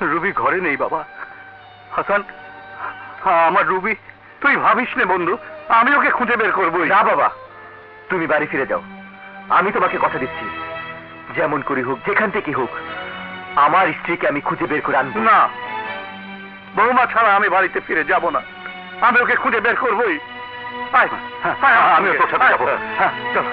Ruby ঘরে নেই বাবা। হাসান, আমার রুবি, তুই ভাবিস নে বন্ধু, আমি ওকে খুঁজে বের করবো। না বাবা, তুমি বাড়ি ফিরে যাও। আমি তোমাকে কথা দিচ্ছি, যেমন করি হোক, যেখান থেকে হোক, আমার স্ত্রীকে আমি খুঁজে বের করে আনবো। না, বৌমা ছাড়া আমি বাড়িতে ফিরে যাব না। আমি ওকে খুঁজে বের করবোই। আমি তোর সাথে যাবো। চল।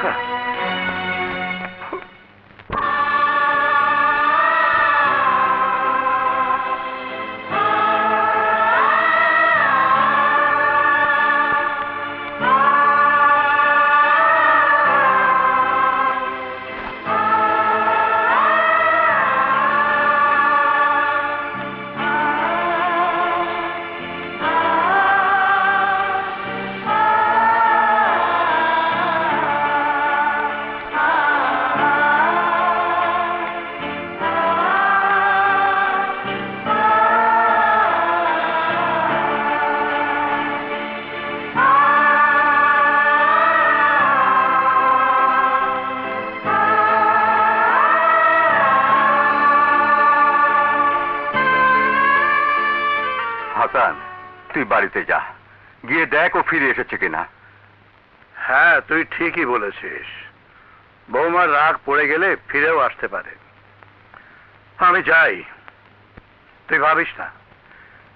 হাসান, তুই বাড়িতে যা, গিয়ে দেখ ও ফিরে এসেছে কিনা। হ্যাঁ, তুই ঠিকই বলেছিস। বৌমার রাগ পড়ে গেলে ফিরেও আসতে পারে। আমি যাই, তুই ভাবিস না।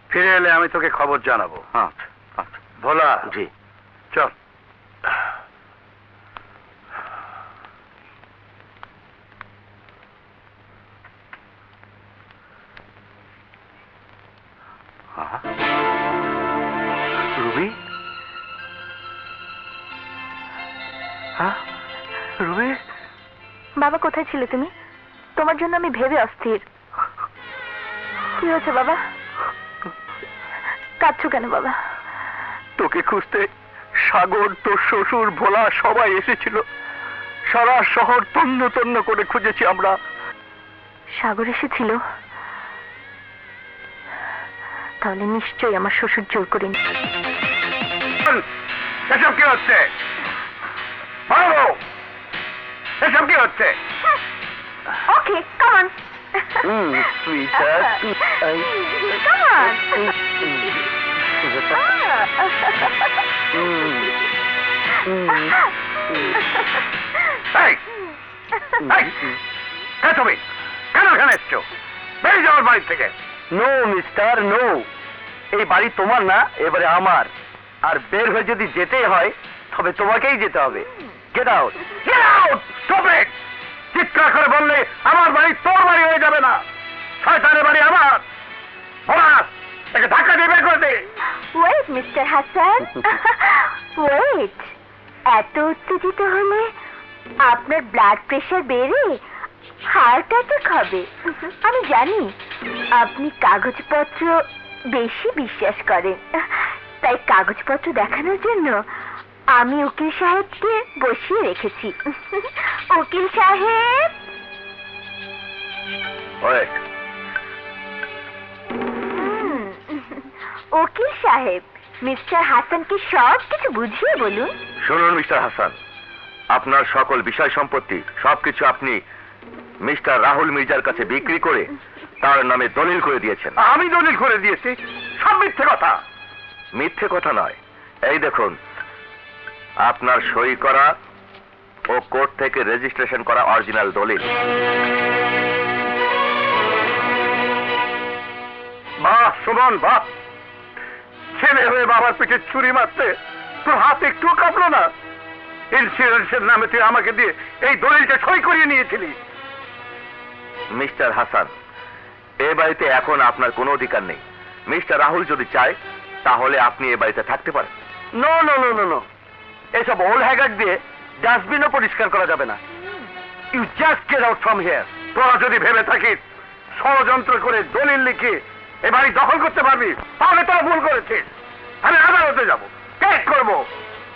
ফিরে এলে আমি তোকে খবর জানাবো। আচ্ছা আচ্ছা। ভোলা, জি। চল। রুবি, রুবি, বাবা কোথায় ছিলে তুমি? তোমার জন্য আমি ভেবে অস্থির। কি হয়েছে বাবা? কাঁদছো কেন বাবা? তোকে খুঁজতে সাগর, তোর শ্বশুর, ভোলা সবাই এসেছিল। সারা শহর তন্ন তন্ন করে খুঁজেছি আমরা। সাগর এসেছিল? তাহলে নিশ্চয়ই আমার শ্বশুর জোর করেনি। এসব কি হচ্ছে? এসব কি হচ্ছে? Okay, come on. সুইটার, কাম অন। তুমি কেন এখানে এসছো? বেরিয়ে যাওয়ার বাড়ি থেকে। No mister, no. এই বাড়ি তোমার না, এবারে আমার। আর বের হয়ে যদি যেতেই হয় তবে তোমাকেই যেতে হবে। Get out. Get out! Stop it! চিৎকার করে বললে আমার বাড়ি তোর বাড়ি হয়ে যাবে না। শয়তানের বাড়ি আমার। বলাস, একে ধাক্কা দিয়ে বের করে দে। Wait mister Hasan, wait. এত উত্তেজিত হলে আপনার ব্লাড প্রেশার বেড়ে হার্ট অ্যাটাক হবে। আমি জানি আপনি কাগজপত্র বেশি বিশ্বাস করেন, তাই কাগজপত্র দেখানোর জন্য আমি উকিল সাহেবকে বসিয়ে রেখেছি। উকিল সাহেব, উকিল সাহেব, মিস্টার হাসানকে সব কিছু বুঝিয়ে বলুন। শুনুন মিস্টার হাসান, আপনার সকল বিষয় সম্পত্তি সবকিছু আপনি মিস্টার রাহুল মির্জার কাছে বিক্রি করে তার নামে দলিল করে দিয়েছেন। আমি দলিল করে দিয়েছি? সব মিথ্যে কথা। মিথ্যে কথা নয়, এই দেখুন আপনার সই করা ও কোর্ট থেকে রেজিস্ট্রেশন করা অরিজিনাল দলিল। বাহ সুমন, বাহ। ছেলে হয়ে বাবার পিঠে ছুরি মারতে তোর হাত একটু কাঁপলো না? ইন্স্যুরেন্সের নামে তুই আমাকে দিয়ে এই দলিলটা সই করিয়ে নিয়েছিলি। মিস্টার হাসান, এ বাড়িতে এখন আপনার কোনো অধিকার নেই। মিস্টার রাহুল যদি চায় তাহলে আপনি এ বাড়িতে থাকতে পারেন। No no no no no, এসব ওল্ড হ্যাগার দিয়ে ডাস্টবিনও পরিষ্কার করা যাবে না। You just get out from here. তোরা যদি ভেবে থাকিস ষড়যন্ত্র করে দলিল লিখে এ বাড়ি দখল করতে পারবি, তাহলে তোরা ভুল করেছিস। আমি আদালতে যাব, কেস করব,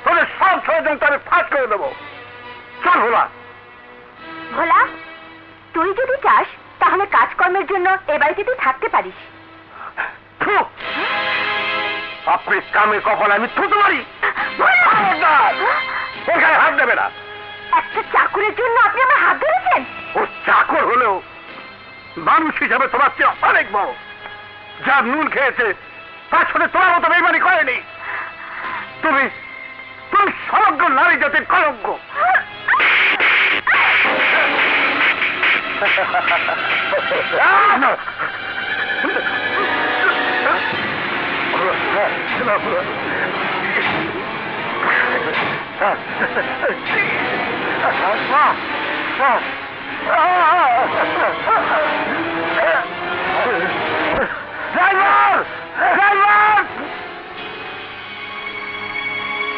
তোদের সব ষড়যন্ত্র আমি ফাঁস করে দেবো। চল ভোলা। ভোলা, তুই যদি চাস তাহলে কাজকর্মের জন্য এ বাড়িতে তুই থাকতে পারিস। থু! আপনি কামে কপালে আমি থুতু মারি। এখানে হাত দেবে না। একটা চাকরের জন্য আপনি আমার হাত ধরেছেন? ও চাকর হলেও মানুষ হিসাবে তোমার চেয়ে অনেক বড়। যার নুন খেয়েছে তার সাথে তোমার মতো বেইমানি করেনি। তুমি তুমি সমগ্র নারী জাতির কলঙ্ক।